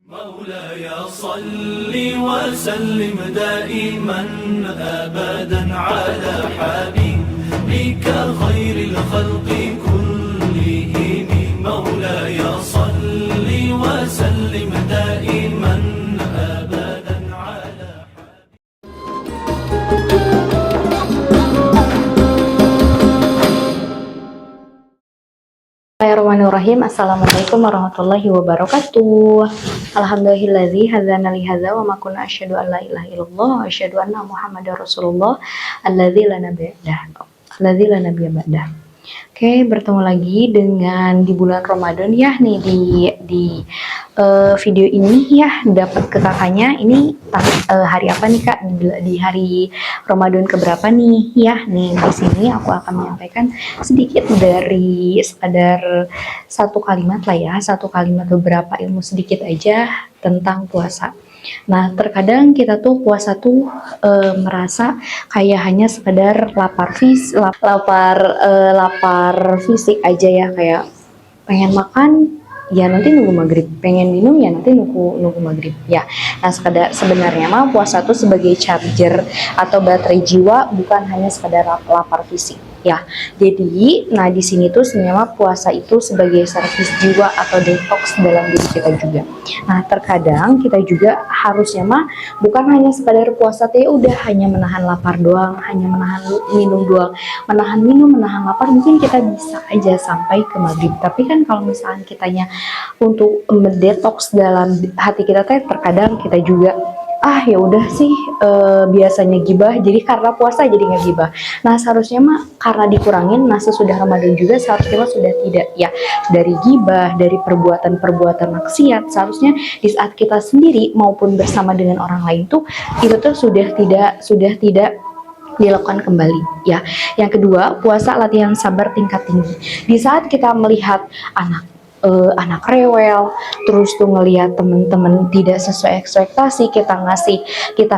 مولاي صل وسلم دائما أبدا على حبيبك خير الخلق كلهم. مولاي صل وسلم دائما أبدا على Bismillahirrahmanirrahim. Assalamualaikum warahmatullahi wabarakatuh. Alhamdulillahilladzi hadzana li hadza wa ma kunna asyhadu an la ilaha illallah wa asyhadu anna Muhammadar Rasulullah alladzi la nabiyya ba'dah. Oke, bertemu lagi dengan di bulan Ramadan ya nih di video ini ya dapat ke kakaknya ini hari apa nih Kak, di hari Ramadan keberapa nih ya. Nih di sini aku akan menyampaikan sedikit dari sekadar satu kalimat lah ya, satu kalimat beberapa ilmu sedikit aja tentang puasa. Nah, terkadang kita tuh puasa tuh merasa kayak hanya sekedar lapar fisik aja ya, kayak pengen makan ya nanti nunggu maghrib, pengen minum ya nanti nunggu maghrib ya. Nah, sebenarnya mah puasa tuh sebagai charger atau baterai jiwa, bukan hanya sekedar lapar fisik ya. Jadi, nah di sini tuh sebenarnya puasa itu sebagai servis jiwa atau detox dalam diri kita juga. Nah, terkadang kita juga harusnya mah bukan hanya sekadar puasa teh udah hanya menahan lapar doang, hanya menahan minum doang, menahan lapar mungkin kita bisa aja sampai ke maghrib. Tapi kan kalau misalnya kitanya untuk mendetoks dalam hati kita teh, terkadang kita juga ya udah sih biasanya gibah, jadi karena puasa jadi nggak gibah. Nah, seharusnya mah karena dikurangin, nah sesudah Ramadan juga seharusnya mah sudah tidak ya, dari gibah, dari perbuatan maksiat. Seharusnya di saat kita sendiri maupun bersama dengan orang lain tuh itu tuh sudah tidak dilakukan kembali ya. Yang kedua, puasa latihan sabar tingkat tinggi. Di saat kita melihat anak rewel, terus tuh ngelihat temen-temen tidak sesuai ekspektasi, kita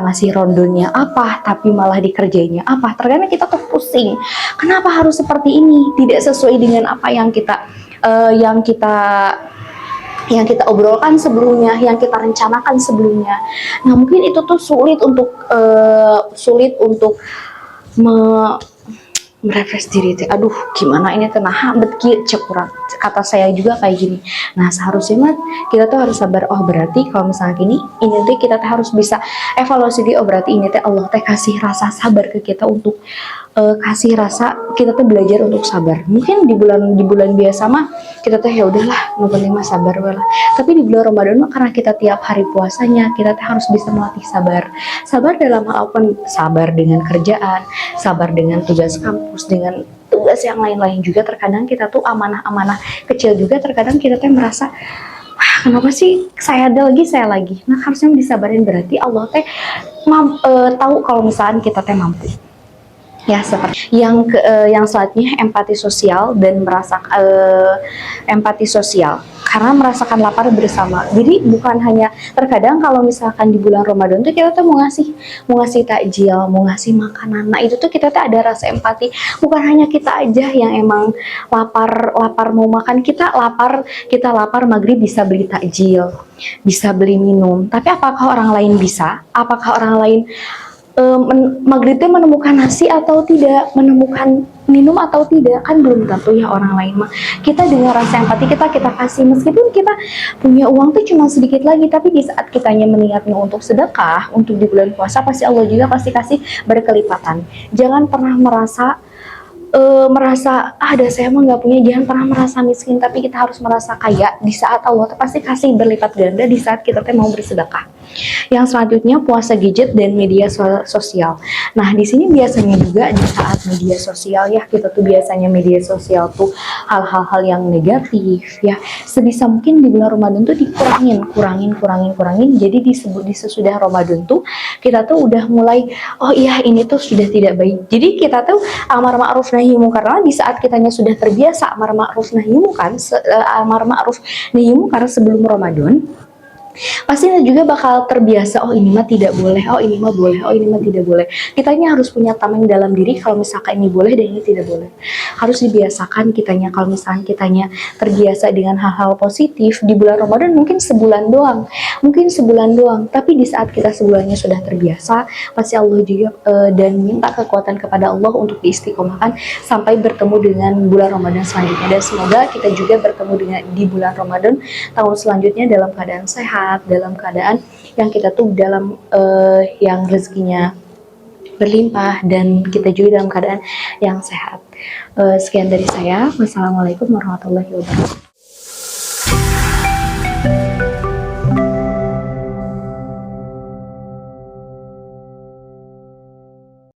ngasih rondonya apa, tapi malah dikerjainnya apa. Terkadang kita tuh pusing. Kenapa harus seperti ini? Tidak sesuai dengan apa yang kita obrolkan sebelumnya, yang kita rencanakan sebelumnya. Nah, mungkin itu tuh sulit untuk merefresh diri teh. Aduh, gimana ini teh nah cekurang. Kata saya juga kayak gini. Nah, seharusnya mah kita tuh harus sabar. Oh, berarti kalau misalnya gini, ini tuh kita tuh harus bisa evaluasi di, oh berarti ini teh Allah teh kasih rasa sabar ke kita untuk kasih rasa kita tuh belajar untuk sabar. Mungkin di bulan biasa mah kita tuh ya udahlah, nu penting mah sabar lah. Tapi di bulan Ramadan mah karena kita tiap hari puasanya, kita tuh harus bisa melatih sabar. Sabar dalam hal apa? Sabar dengan kerjaan, sabar dengan tugas kampus, dengan tugas yang lain-lain juga. Terkadang kita tuh amanah-amanah kecil juga, terkadang kita tuh merasa kenapa sih saya lagi. Nah, harusnya disabarin, berarti Allah teh tahu kalau misalnya kita teh mampu. Ya, seperti yang selanjutnya empati sosial dan empati sosial karena merasakan lapar bersama. Jadi bukan hanya, terkadang kalau misalkan di bulan Ramadan tuh kita tuh mau ngasih takjil, mau ngasih makanan. Nah, itu tuh kita tuh ada rasa empati. Bukan hanya kita aja yang emang lapar mau makan, kita lapar maghrib bisa beli takjil, bisa beli minum. Tapi apakah orang lain bisa? Apakah orang lain maghribnya menemukan nasi atau tidak, menemukan minum atau tidak, kan belum tentu ya orang lain mah. Kita dengan rasa empati kita kasih, meskipun kita punya uang tuh cuma sedikit lagi, tapi di saat kitanya meniatnya untuk sedekah, untuk di bulan puasa, pasti Allah juga pasti kasih berkelipatan. Jangan pernah merasa ada saya mah nggak punya. Jangan pernah merasa miskin, tapi kita harus merasa kaya. Di saat Allah pasti kasih berlipat ganda di saat kita mau bersedekah. Yang selanjutnya puasa gadget dan media sosial. Nah, di sini biasanya juga di saat media sosial ya, kita tuh biasanya media sosial tuh hal-hal yang negatif ya. Sebisa mungkin di bulan Ramadan tuh kurangin. Jadi di sesudah Ramadan tuh kita tuh udah mulai, oh iya ini tuh sudah tidak baik. Jadi kita tuh amar ma'ruf nahi munkar, karena di saat kitanya sudah terbiasa amar ma'ruf nahi munkar sebelum Ramadan, pasti juga bakal terbiasa, oh ini mah tidak boleh, oh ini mah boleh, oh ini mah tidak boleh. Kitanya harus punya tameng dalam diri, kalau misalkan ini boleh dan ini tidak boleh. Harus dibiasakan kitanya. Kalau misalkan kitanya terbiasa dengan hal-hal positif di bulan Ramadan, mungkin sebulan doang, mungkin sebulan doang, tapi di saat kita sebulannya sudah terbiasa, pasti Allah juga dan minta kekuatan kepada Allah untuk diistiqomahkan sampai bertemu dengan bulan Ramadan selanjutnya. Dan semoga kita juga bertemu dengan di bulan Ramadan tahun selanjutnya dalam keadaan sehat, dalam keadaan yang kita tuh dalam yang rezekinya berlimpah, dan kita juga dalam keadaan yang sehat. Sekian dari saya. Wassalamualaikum warahmatullahi wabarakatuh.